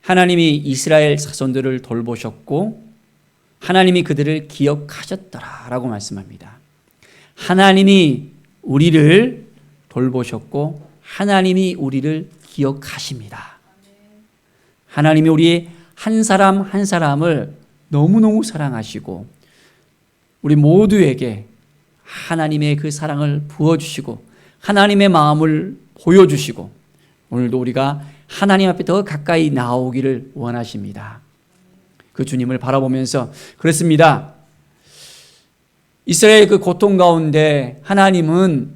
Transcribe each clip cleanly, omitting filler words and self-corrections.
하나님이 이스라엘 자손들을 돌보셨고 하나님이 그들을 기억하셨더라라고 말씀합니다. 하나님이 우리를 돌보셨고 하나님이 우리를 기억하십니다. 하나님이 우리 한 사람 한 사람을 너무너무 사랑하시고 우리 모두에게 하나님의 그 사랑을 부어주시고 하나님의 마음을 보여주시고 오늘도 우리가 하나님 앞에 더 가까이 나오기를 원하십니다. 그 주님을 바라보면서 그렇습니다. 이스라엘 그 고통 가운데 하나님은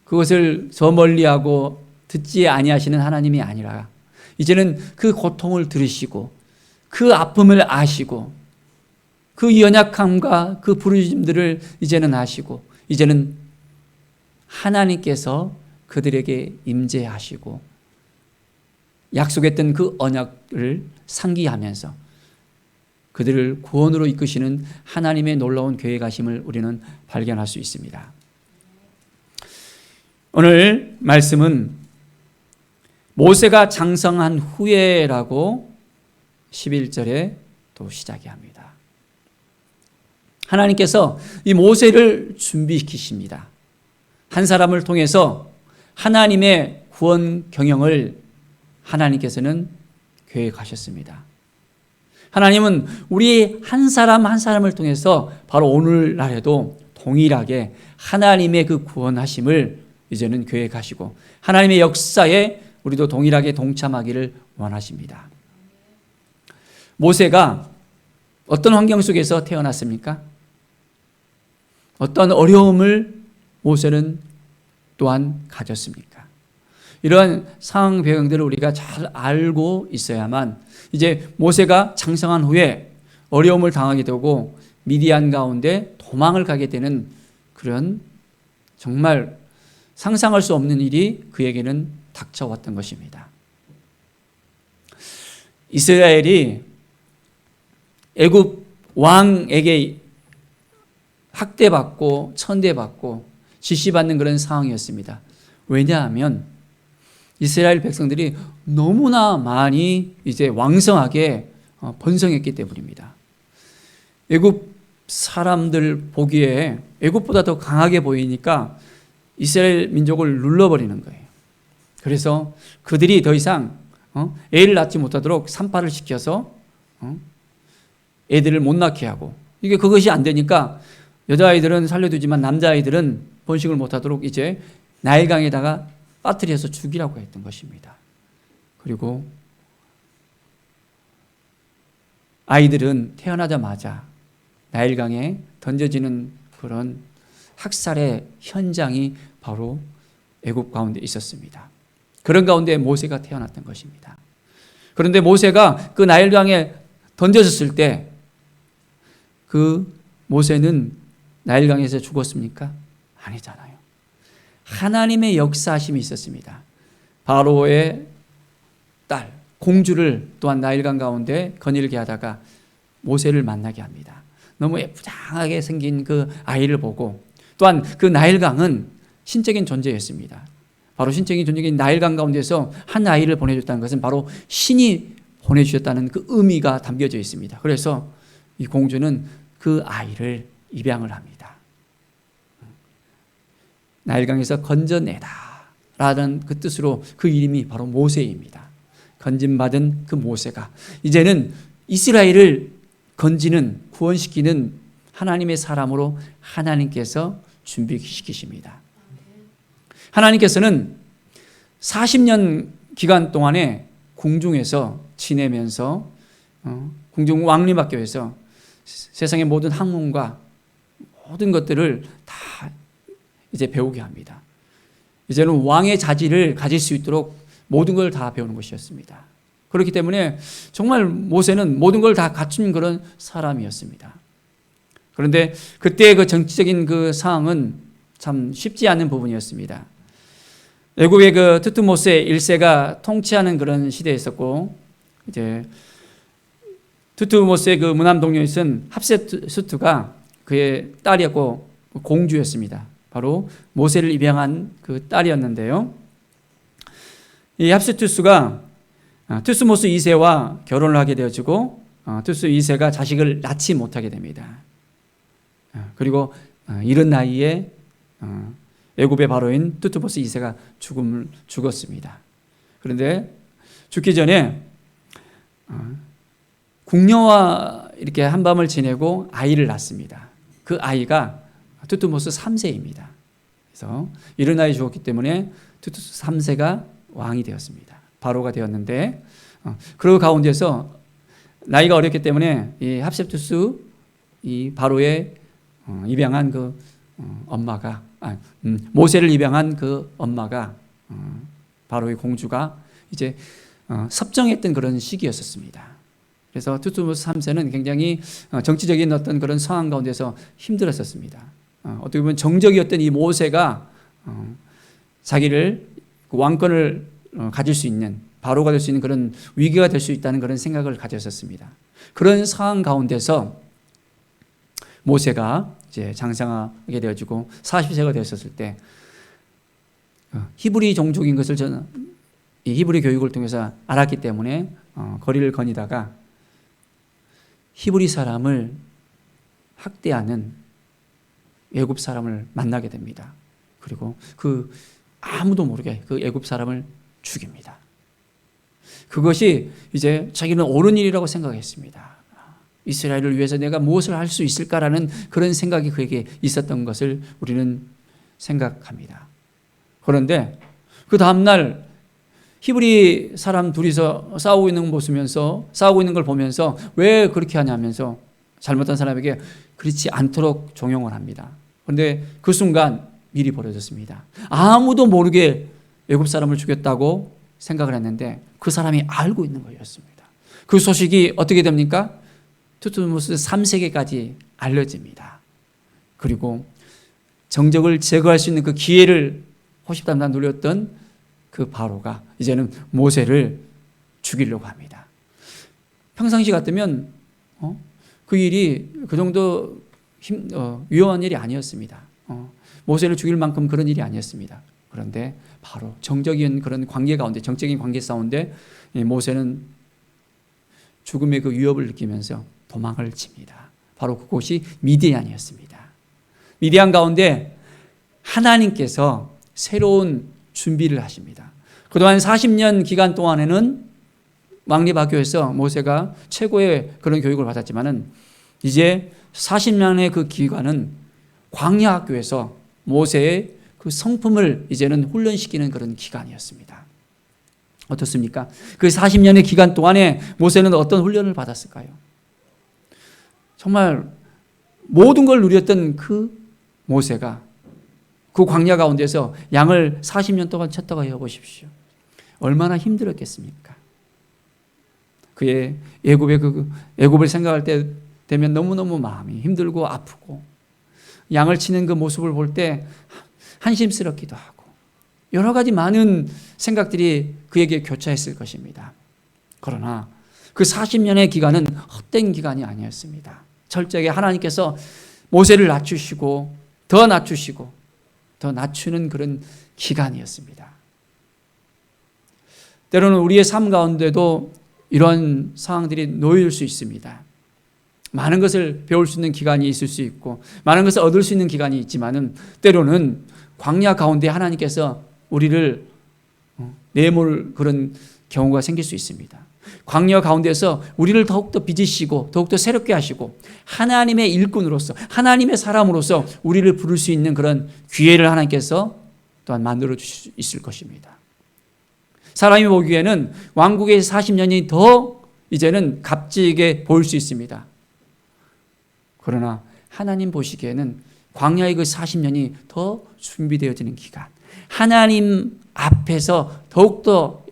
그것을 저 멀리하고 듣지 아니하시는 하나님이 아니라 이제는 그 고통을 들으시고 그 아픔을 아시고 그 연약함과 그 부르짖음들을 이제는 아시고 이제는 하나님께서 그들에게 임재하시고 약속했던 그 언약을 상기하면서 그들을 구원으로 이끄시는 하나님의 놀라운 계획하심을 우리는 발견할 수 있습니다. 오늘 말씀은 모세가 장성한 후에라고 11절에 또 시작이 합니다. 하나님께서 이 모세를 준비시키십니다. 한 사람을 통해서 하나님의 구원 경영을 하나님께서는 계획하셨습니다. 하나님은 우리 한 사람 한 사람을 통해서 바로 오늘날에도 동일하게 하나님의 그 구원하심을 이제는 계획하시고 하나님의 역사에 우리도 동일하게 동참하기를 원하십니다. 모세가 어떤 환경 속에서 태어났습니까? 어떤 어려움을 모세는 또한 가졌습니까? 이러한 상황 배경들을 우리가 잘 알고 있어야만 이제 모세가 장성한 후에 어려움을 당하게 되고 미디안 가운데 도망을 가게 되는 그런 정말 상상할 수 없는 일이 그에게는 닥쳐왔던 것입니다. 이스라엘이 애굽 왕에게 학대받고 천대받고 지시받는 그런 상황이었습니다. 왜냐하면 이스라엘 백성들이 너무나 많이 이제 왕성하게 번성했기 때문입니다. 애굽 사람들 보기에 애굽보다 더 강하게 보이니까 이스라엘 민족을 눌러버리는 거예요. 그래서 그들이 더 이상 애를 낳지 못하도록 산파를 시켜서 애들을 못 낳게 하고 이게 그것이 안 되니까 여자아이들은 살려두지만 남자아이들은 번식을 못하도록 이제 나일강에다가 빠뜨려서 죽이라고 했던 것입니다. 그리고 아이들은 태어나자마자 나일강에 던져지는 그런 학살의 현장이 바로 애굽 가운데 있었습니다. 그런 가운데 모세가 태어났던 것입니다. 그런데 모세가 그 나일강에 던져졌을 때 그 모세는 나일강에서 죽었습니까? 아니잖아요. 하나님의 역사하심이 있었습니다. 바로의 딸 공주를 또한 나일강 가운데 거닐게 하다가 모세를 만나게 합니다. 너무 예쁘장하게 생긴 그 아이를 보고 또한 그 나일강은 신적인 존재였습니다. 바로 신적인 존재인 나일강 가운데서 한 아이를 보내줬다는 것은 바로 신이 보내주셨다는 그 의미가 담겨져 있습니다. 그래서 이 공주는 그 아이를 입양을 합니다. 나일강에서 건져내다 라는 그 뜻으로 그 이름이 바로 모세입니다. 건짐받은 그 모세가 이제는 이스라엘을 건지는 구원시키는 하나님의 사람으로 하나님께서 준비시키십니다. 하나님께서는 40년 기간 동안에 궁중에서 지내면서 궁중 왕림학교에서 세상의 모든 학문과 모든 것들을 다 이제 배우게 합니다. 이제는 왕의 자질을 가질 수 있도록 모든 걸 다 배우는 것이었습니다. 그렇기 때문에 정말 모세는 모든 걸 다 갖춘 그런 사람이었습니다. 그런데 그때의 그 정치적인 그 상황은 참 쉽지 않은 부분이었습니다. 애굽의 그 트투모세 1세가 통치하는 그런 시대였었고, 이제 트투모스의 그 무남 동료였던 합세스투가 그의 딸이었고 공주였습니다. 바로 모세를 입양한 그 딸이었는데요. 이 합세투스가 투스모스 2세와 결혼을 하게 되어지고 투스 2세가 자식을 낳지 못하게 됩니다. 그리고 이른 나이에 애굽의 바로인 투스모스 2세가 죽었습니다. 그런데 죽기 전에 궁녀와 이렇게 한밤을 지내고 아이를 낳습니다. 그 아이가 투트모스 3세입니다. 그래서 이른 나이에 죽었기 때문에 투트모스 3세가 왕이 되었습니다. 바로가 되었는데 그 가운데서 나이가 어렸기 때문에 이 합셉투스 이 바로의 입양한 그 엄마가 모세를 입양한 그 엄마가 바로의 공주가 이제 섭정했던 그런 시기였었습니다. 그래서 투트모스 3세는 굉장히 정치적인 어떤 그런 상황 가운데서 힘들었었습니다. 어떻게 보면 정적이었던 이 모세가 자기를 왕권을 가질 수 있는 바로가 될 수 있는 그런 위기가 될 수 있다는 그런 생각을 가졌었습니다. 그런 상황 가운데서 모세가 이제 장성하게 되어지고 40세가 되었을 때 히브리 종족인 것을 저는 이 히브리 교육을 통해서 알았기 때문에 거리를 거니다가 히브리 사람을 학대하는 애굽 사람을 만나게 됩니다. 그리고 그 아무도 모르게 그 애굽 사람을 죽입니다. 그것이 이제 자기는 옳은 일이라고 생각했습니다. 이스라엘을 위해서 내가 무엇을 할 수 있을까라는 그런 생각이 그에게 있었던 것을 우리는 생각합니다. 그런데 그 다음날 히브리 사람 둘이서 싸우고 있는 걸 보면서 왜 그렇게 하냐면서 잘못한 사람에게 그렇지 않도록 종용을 합니다. 그런데 그 순간 일이 벌어졌습니다. 아무도 모르게 애굽 사람을 죽였다고 생각을 했는데 그 사람이 알고 있는 거였습니다. 그 소식이 어떻게 됩니까? 투트모스 3세계까지 알려집니다. 그리고 정적을 제거할 수 있는 그 기회를 호시탐탐 누렸던 그 바로가 이제는 모세를 죽이려고 합니다. 평상시 같으면 그 일이 그 정도 위험한 일이 아니었습니다. 모세를 죽일 만큼 그런 일이 아니었습니다. 그런데 바로 정적인 그런 관계 가운데, 정적인 관계 가운데 모세는 죽음의 그 위협을 느끼면서 도망을 칩니다. 바로 그곳이 미디안이었습니다. 미디안 가운데 하나님께서 새로운 준비를 하십니다. 그동안 40년 기간 동안에는 왕립학교에서 모세가 최고의 그런 교육을 받았지만은 이제 40년의 그 기간은 광야학교에서 모세의 그 성품을 이제는 훈련시키는 그런 기간이었습니다. 어떻습니까? 그 40년의 기간 동안에 모세는 어떤 훈련을 받았을까요? 정말 모든 걸 누렸던 그 모세가 그 광야 가운데서 양을 40년 동안 쳤다고 해보십시오. 얼마나 힘들었겠습니까? 그의 애굽을 생각할 때 되면 너무너무 마음이 힘들고 아프고 양을 치는 그 모습을 볼 때 한심스럽기도 하고 여러 가지 많은 생각들이 그에게 교차했을 것입니다. 그러나 그 40년의 기간은 헛된 기간이 아니었습니다. 철저하게 하나님께서 모세를 낮추시고 더 낮추는 그런 기간이었습니다. 때로는 우리의 삶 가운데도 이런 상황들이 놓일 수 있습니다. 많은 것을 배울 수 있는 기간이 있을 수 있고 많은 것을 얻을 수 있는 기간이 있지만은 때로는 광야 가운데 하나님께서 우리를 내몰 그런 경우가 생길 수 있습니다. 광야 가운데서 우리를 더욱더 빚으시고 더욱더 새롭게 하시고 하나님의 일꾼으로서 하나님의 사람으로서 우리를 부를 수 있는 그런 기회를 하나님께서 또한 만들어 주실 수 있을 것입니다. 사람이 보기에는 왕국의 40년이 더 이제는 값지게 보일 수 있습니다. 그러나 하나님 보시기에는 광야의 그 40년이 더 준비되어지는 기간, 하나님 앞에서 더욱더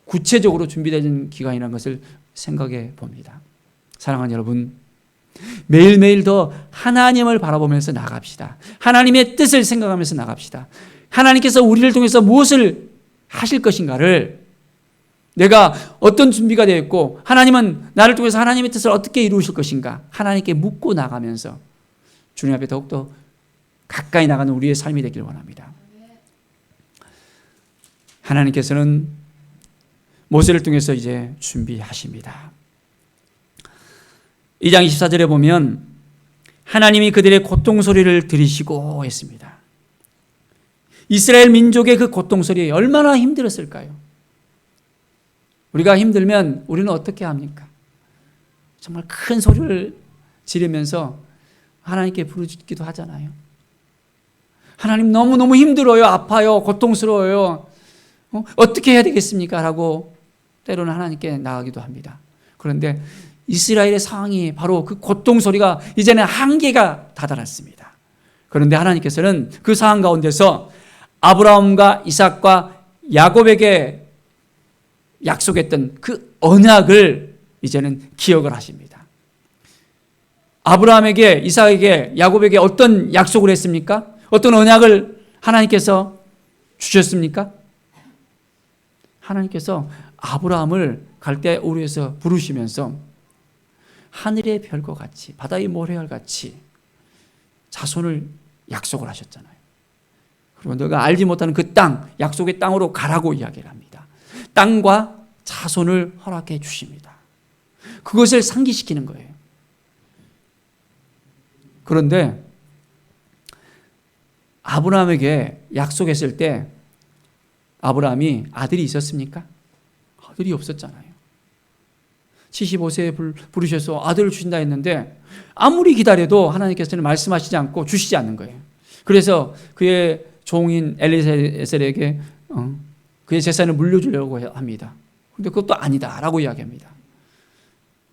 구체적으로 준비되는 기간이라는 것을 생각해 봅니다. 사랑하는 여러분, 매일매일 더 하나님을 바라보면서 나갑시다. 하나님의 뜻을 생각하면서 나갑시다. 하나님께서 우리를 통해서 무엇을 하실 것인가를 내가 어떤 준비가 되어 있고 하나님은 나를 통해서 하나님의 뜻을 어떻게 이루실 것인가 하나님께 묻고 나가면서 주님 앞에 더욱더 가까이 나가는 우리의 삶이 되기를 원합니다. 하나님께서는 모세를 통해서 이제 준비하십니다. 2장 24절에 보면 하나님이 그들의 고통 소리를 들으시고 했습니다. 이스라엘 민족의 그 고통 소리 얼마나 힘들었을까요? 우리가 힘들면 우리는 어떻게 합니까? 정말 큰 소리를 지르면서 하나님께 부르짖기도 하잖아요. 하나님 너무너무 힘들어요. 아파요. 고통스러워요. 어떻게 해야 되겠습니까? 라고 때로는 하나님께 나가기도 합니다. 그런데 이스라엘의 상황이 바로 그 고통 소리가 이제는 한계가 다다랐습니다. 그런데 하나님께서는 그 상황 가운데서 아브라함과 이삭과 야곱에게 약속했던 그 언약을 이제는 기억을 하십니다. 아브라함에게, 이삭에게, 야곱에게 어떤 약속을 했습니까? 어떤 언약을 하나님께서 주셨습니까? 하나님께서 아브라함을 갈대우르에서 부르시면서 하늘의 별과 같이, 바다의 모래알 같이 자손을 약속을 하셨잖아요. 그리고 너가 알지 못하는 그 땅, 약속의 땅으로 가라고 이야기를 합니다. 땅과 자손을 허락해 주십니다. 그것을 상기시키는 거예요. 그런데 아브라함에게 약속했을 때 아브라함이 아들이 있었습니까? 아들이 없었잖아요. 75세에 부르셔서 아들을 주신다 했는데 아무리 기다려도 하나님께서는 말씀하시지 않고 주시지 않는 거예요. 그래서 그의 종인 엘리에셀에게 그의 재산을 물려주려고 합니다. 그런데 그것도 아니다라고 이야기합니다.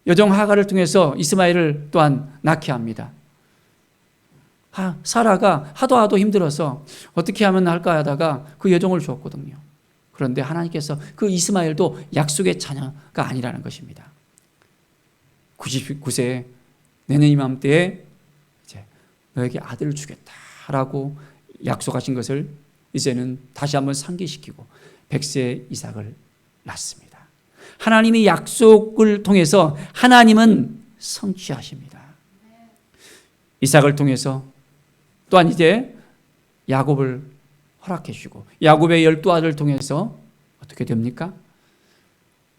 여종 하가를 통해서 이스마엘을 또한 낳게 합니다. 사라가 하도 힘들어서 어떻게 하면 할까 하다가 그 여종을 주었거든요. 그런데 하나님께서 그 이스마엘도 약속의 자녀가 아니라는 것입니다. 99세에 내년 이맘때에 이제 너에게 아들을 주겠다라고 약속하신 것을 이제는 다시 한번 상기시키고 100세의 이삭을 낳습니다. 하나님의 약속을 통해서 하나님은 성취하십니다. 이삭을 통해서 또한 이제 야곱을 허락해 주시고 야곱의 12아들을 통해서 어떻게 됩니까?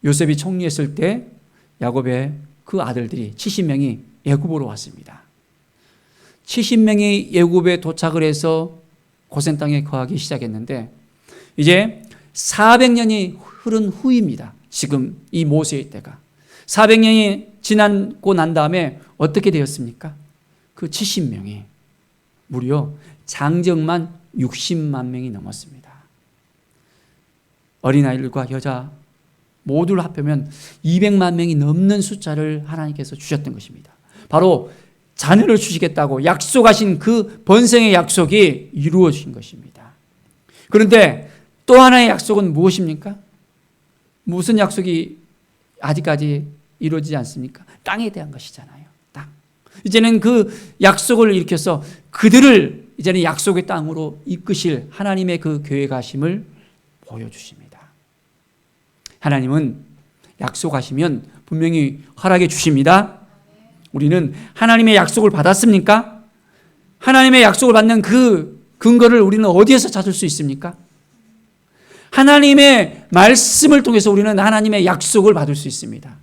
요셉이 총리했을 때 야곱의 그 아들들이 70명이 애굽으로 왔습니다. 70명이 애굽에 도착을 해서 고센 땅에 거하기 시작했는데 이제 400년이 흐른 후입니다. 지금 이 모세의 때가 400년이 지나고 난 다음에 어떻게 되었습니까? 그 70명이 무려 장정만 60만 명이 넘었습니다. 어린아이들과 여자 모두를 합하면 200만 명이 넘는 숫자를 하나님께서 주셨던 것입니다. 바로 자녀를 주시겠다고 약속하신 그 번성의 약속이 이루어진 것입니다. 그런데 또 하나의 약속은 무엇입니까? 무슨 약속이 아직까지 이루어지지 않습니까? 땅에 대한 것이잖아요. 땅. 이제는 그 약속을 일으켜서 그들을 이제는 약속의 땅으로 이끄실 하나님의 그 계획하심을 보여주십니다. 하나님은 약속하시면 분명히 허락해 주십니다. 우리는 하나님의 약속을 받았습니까? 하나님의 약속을 받는 그 근거를 우리는 어디에서 찾을 수 있습니까? 하나님의 말씀을 통해서 우리는 하나님의 약속을 받을 수 있습니다.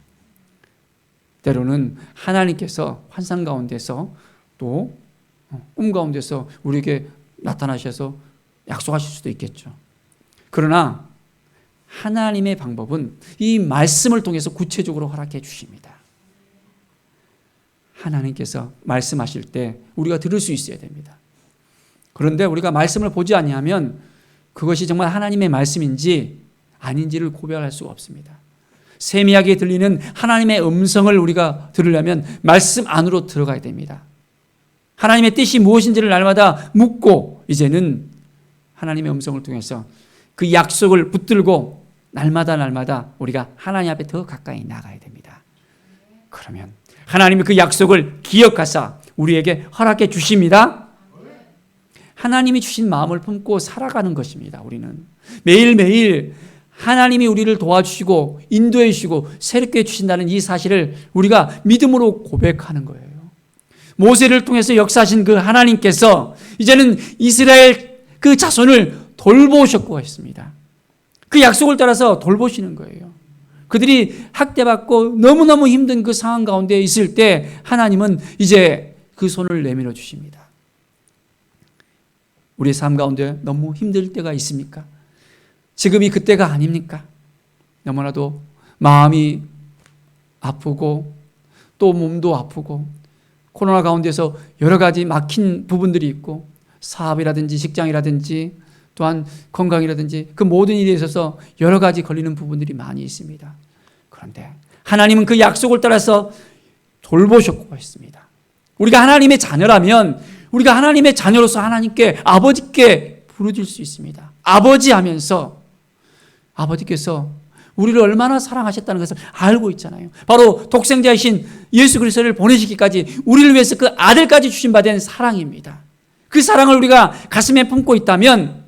때로는 하나님께서 환상 가운데서 또 꿈 가운데서 우리에게 나타나셔서 약속하실 수도 있겠죠. 그러나 하나님의 방법은 이 말씀을 통해서 구체적으로 허락해 주십니다. 하나님께서 말씀하실 때 우리가 들을 수 있어야 됩니다. 그런데 우리가 말씀을 보지 아니하면 그것이 정말 하나님의 말씀인지 아닌지를 구별할 수가 없습니다. 세미하게 들리는 하나님의 음성을 우리가 들으려면 말씀 안으로 들어가야 됩니다. 하나님의 뜻이 무엇인지를 날마다 묻고 이제는 하나님의 음성을 통해서 그 약속을 붙들고 날마다 우리가 하나님 앞에 더 가까이 나가야 됩니다. 그러면 하나님이 그 약속을 기억하사 우리에게 허락해 주십니다. 하나님이 주신 마음을 품고 살아가는 것입니다. 우리는 매일매일 하나님이 우리를 도와주시고 인도해 주시고 새롭게 주신다는 이 사실을 우리가 믿음으로 고백하는 거예요. 모세를 통해서 역사하신 그 하나님께서 이제는 이스라엘 그 자손을 돌보셨고 했습니다. 그 약속을 따라서 돌보시는 거예요. 그들이 학대받고 너무너무 힘든 그 상황 가운데 있을 때 하나님은 이제 그 손을 내밀어 주십니다. 우리의 삶 가운데 너무 힘들 때가 있습니까? 지금이 그때가 아닙니까? 너무나도 마음이 아프고 또 몸도 아프고 코로나 가운데서 여러 가지 막힌 부분들이 있고 사업이라든지 직장이라든지 또한 건강이라든지 그 모든 일에 있어서 여러 가지 걸리는 부분들이 많이 있습니다. 그런데 하나님은 그 약속을 따라서 돌보셨고 했습니다. 우리가 하나님의 자녀라면 우리가 하나님의 자녀로서 하나님께 아버지께 부르질 수 있습니다. 아버지 하면서 아버지께서 우리를 얼마나 사랑하셨다는 것을 알고 있잖아요. 바로 독생자이신 예수 그리스도를 보내시기까지 우리를 위해서 그 아들까지 주신 바 된 사랑입니다. 그 사랑을 우리가 가슴에 품고 있다면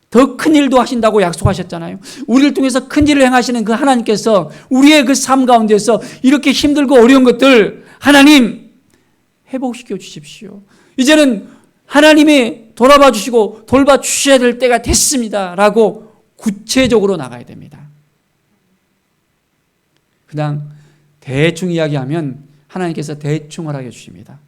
더 큰 일도 하신다고 약속하셨잖아요. 우리를 통해서 큰 일을 행하시는 그 하나님께서 우리의 그 삶 가운데서 이렇게 힘들고 어려운 것들 하나님 회복시켜 주십시오. 이제는 하나님이 돌아봐 주시고 돌봐 주셔야 될 때가 됐습니다. 라고 구체적으로 나가야 됩니다. 그냥 대충 이야기하면 하나님께서 대충 허락해 주십니다.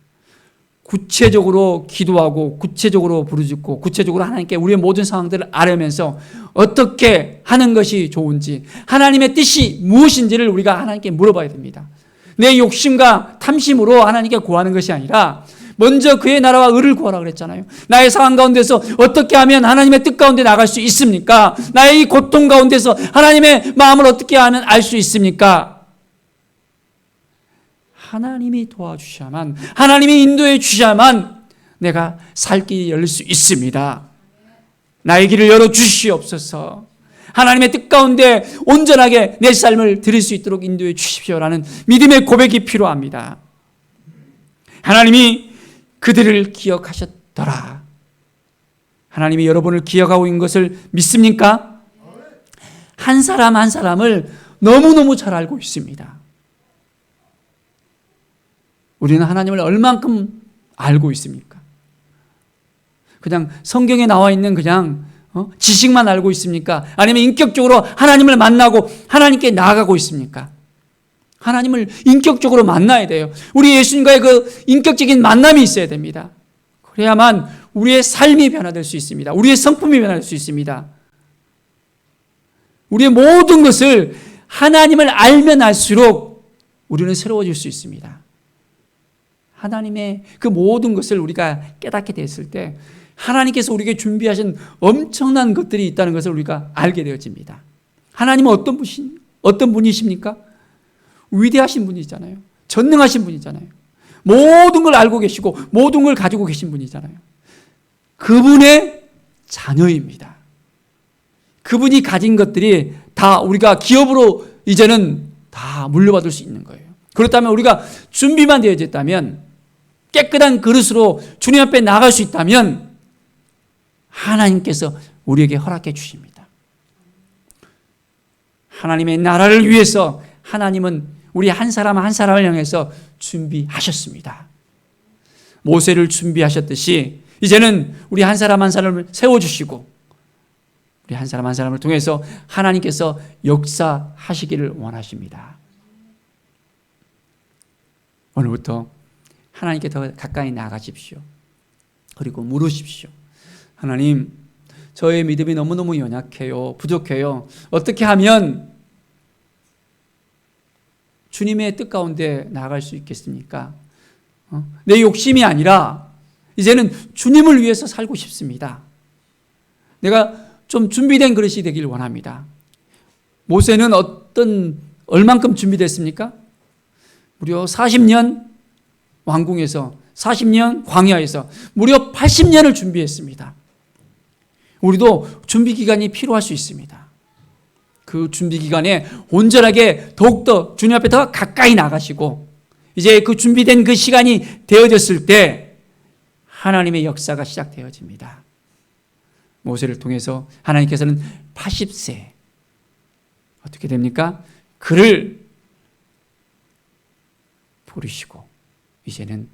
구체적으로 기도하고 구체적으로 부르짖고 구체적으로 하나님께 우리의 모든 상황들을 알으면서 어떻게 하는 것이 좋은지 하나님의 뜻이 무엇인지를 우리가 하나님께 물어봐야 됩니다. 내 욕심과 탐심으로 하나님께 구하는 것이 아니라 먼저 그의 나라와 의를 구하라 그랬잖아요. 나의 상황 가운데서 어떻게 하면 하나님의 뜻 가운데 나갈 수 있습니까? 나의 이 고통 가운데서 하나님의 마음을 어떻게 하면 알 수 있습니까? 하나님이 도와주셔야만, 하나님이 인도해 주셔야만 내가 살 길이 열릴 수 있습니다. 나의 길을 열어주시옵소서. 하나님의 뜻 가운데 온전하게 내 삶을 드릴 수 있도록 인도해 주십시오라는 믿음의 고백이 필요합니다. 하나님이 그들을 기억하셨더라. 하나님이 여러분을 기억하고 있는 것을 믿습니까? 한 사람 한 사람을 너무너무 잘 알고 있습니다. 우리는 하나님을 얼만큼 알고 있습니까? 그냥 성경에 나와 있는 그냥 지식만 알고 있습니까? 아니면 인격적으로 하나님을 만나고 하나님께 나아가고 있습니까? 하나님을 인격적으로 만나야 돼요. 우리 예수님과의 그 인격적인 만남이 있어야 됩니다. 그래야만 우리의 삶이 변화될 수 있습니다. 우리의 성품이 변화될 수 있습니다. 우리의 모든 것을 하나님을 알면 알수록 우리는 새로워질 수 있습니다. 하나님의 그 모든 것을 우리가 깨닫게 됐을 때 하나님께서 우리에게 준비하신 엄청난 것들이 있다는 것을 우리가 알게 되어집니다. 하나님은 어떤 분이십니까? 위대하신 분이잖아요. 전능하신 분이잖아요. 모든 걸 알고 계시고 모든 걸 가지고 계신 분이잖아요. 그분의 자녀입니다. 그분이 가진 것들이 다 우리가 기업으로 이제는 다 물려받을 수 있는 거예요. 그렇다면 우리가 준비만 되어졌다면, 깨끗한 그릇으로 주님 앞에 나갈 수 있다면 하나님께서 우리에게 허락해 주십니다. 하나님의 나라를 위해서 하나님은 우리 한 사람 한 사람을 향해서 준비하셨습니다. 모세를 준비하셨듯이 이제는 우리 한 사람 한 사람을 세워주시고 우리 한 사람 한 사람을 통해서 하나님께서 역사하시기를 원하십니다. 오늘부터 하나님께 더 가까이 나아가십시오. 그리고 물으십시오. 하나님, 저의 믿음이 너무너무 연약해요. 부족해요. 어떻게 하면 주님의 뜻 가운데 나아갈 수 있겠습니까? 내 욕심이 아니라 이제는 주님을 위해서 살고 싶습니다. 내가 좀 준비된 그릇이 되길 원합니다. 모세는 얼만큼 준비됐습니까? 무려 40년 왕궁에서 40년 광야에서 무려 80년을 준비했습니다. 우리도 준비 기간이 필요할 수 있습니다. 그 준비 기간에 온전하게 더욱더 주님 앞에 더 가까이 나가시고 이제 그 준비된 그 시간이 되어졌을 때 하나님의 역사가 시작되어집니다. 모세를 통해서 하나님께서는 80세 어떻게 됩니까? 그를 부르시고 이제는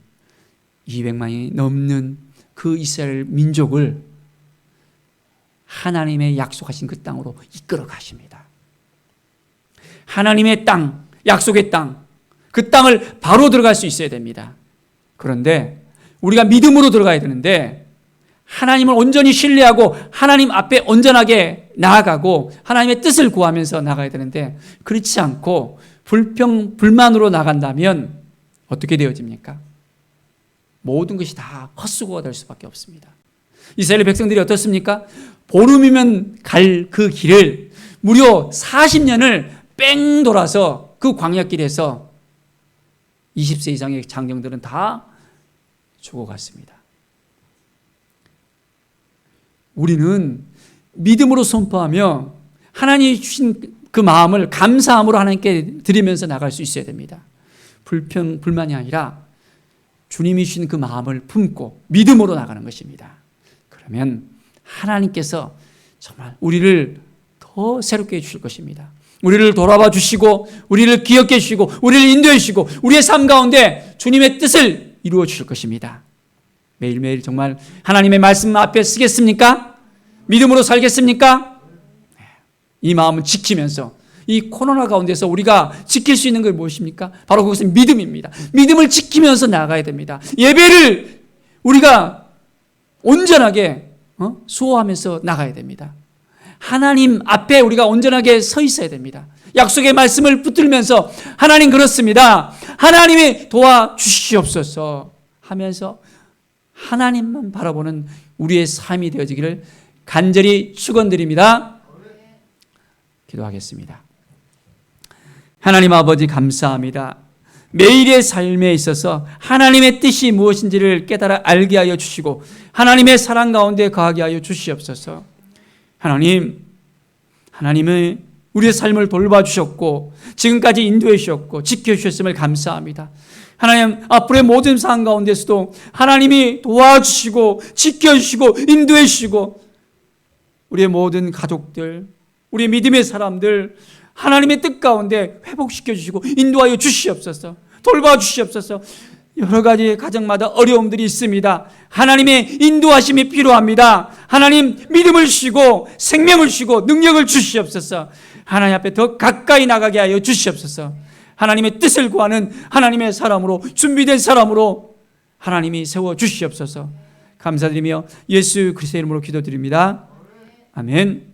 200만이 넘는 그 이스라엘 민족을 하나님의 약속하신 그 땅으로 이끌어 가십니다. 하나님의 땅, 약속의 땅, 그 땅을 바로 들어갈 수 있어야 됩니다. 그런데 우리가 믿음으로 들어가야 되는데 하나님을 온전히 신뢰하고 하나님 앞에 온전하게 나아가고 하나님의 뜻을 구하면서 나가야 되는데 그렇지 않고 불만으로 나간다면 어떻게 되어집니까? 모든 것이 다 헛수고가 될 수밖에 없습니다. 이스라엘 백성들이 어떻습니까? 보름이면 갈 그 길을 무려 40년을 뺑 돌아서 그 광야길에서 20세 이상의 장정들은 다 죽어갔습니다. 우리는 믿음으로 선포하며 하나님이 주신 그 마음을 감사함으로 하나님께 드리면서 나갈 수 있어야 됩니다. 불만이 아니라 주님이 주신 그 마음을 품고 믿음으로 나가는 것입니다. 그러면 하나님께서 정말 우리를 더 새롭게 해주실 것입니다. 우리를 돌아봐 주시고 우리를 기억해 주시고 우리를 인도해 주시고 우리의 삶 가운데 주님의 뜻을 이루어 주실 것입니다. 매일매일 정말 하나님의 말씀 앞에 쓰겠습니까? 믿음으로 살겠습니까? 이 마음을 지키면서 이 코로나 가운데서 우리가 지킬 수 있는 게 무엇입니까? 바로 그것은 믿음입니다. 믿음을 지키면서 나가야 됩니다. 예배를 우리가 온전하게 수호하면서 나가야 됩니다. 하나님 앞에 우리가 온전하게 서 있어야 됩니다. 약속의 말씀을 붙들면서 하나님 그렇습니다. 하나님이 도와주시옵소서 하면서 하나님만 바라보는 우리의 삶이 되어지기를 간절히 축원드립니다. 기도하겠습니다. 하나님 아버지 감사합니다. 매일의 삶에 있어서 하나님의 뜻이 무엇인지를 깨달아 알게 하여 주시고 하나님의 사랑 가운데 거하게 하여 주시옵소서. 하나님은 우리의 삶을 돌봐주셨고 지금까지 인도해 주셨고 지켜주셨음을 감사합니다. 하나님 앞으로의 모든 상황 가운데서도 하나님이 도와주시고 지켜주시고 인도해 주시고 우리의 모든 가족들, 우리의 믿음의 사람들 하나님의 뜻 가운데 회복시켜 주시고 인도하여 주시옵소서. 돌봐 주시옵소서. 여러 가지 가정마다 어려움들이 있습니다. 하나님의 인도하심이 필요합니다. 하나님 믿음을 주시고 생명을 주시고 능력을 주시옵소서. 하나님 앞에 더 가까이 나가게 하여 주시옵소서. 하나님의 뜻을 구하는 하나님의 사람으로 준비된 사람으로 하나님이 세워 주시옵소서. 감사드리며 예수 그리스도의 이름으로 기도드립니다. 아멘.